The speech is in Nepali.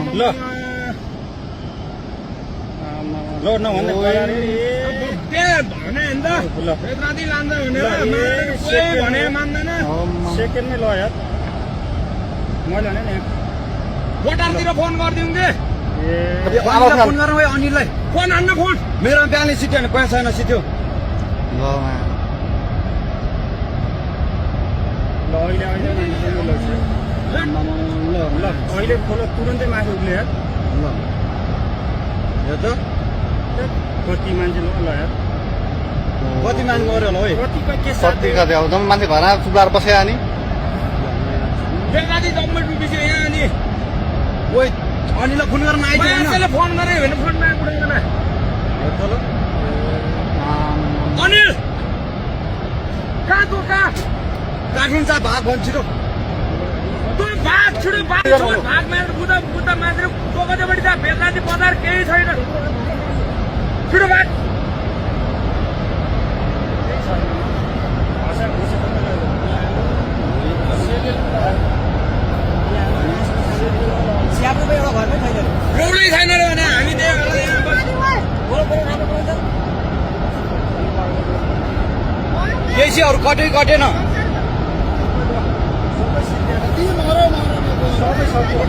ल ल नभन्दै भने नि त राति लान्छ भनेर भने मान्दैन सेकेन्डमै ल यार मैले भने नि बटारतिर फोन गरिदिउँ कि फोन गरौँ है अनिललाई फोन हान्न फोन मेरो बिहानै सिट्यो भने पैसा छैन सिट्यो ल अहिले ल अहिले खोलो तुरन्तै माथि उक्ले यार ल यो त कति मान्छे ल यार कति मान्छे गऱ्यो होला है कतिको के कति कति अब जम्मै मान्छे घरमा चुलाएर बसेको नि बेलुका जम्मै डुबिसक्यो यहाँ अनि ओइ अनिललाई फोन गर्न आइदियो मान्छेले फोन गरे भने फोन नआइपुग्दैन ल अनिल कहाँ तँ कहाँ काठिन्छ भाग भन्छ छिटो तँ भाग छिटो भाग भाग मारेर बुद्ध मान्छेले टोकदेपट्टि जा बेलुका बजार केही छैन छिटो भाग एउटै छैन रे भने हामी केसीहरू कटेन सबै सक्यो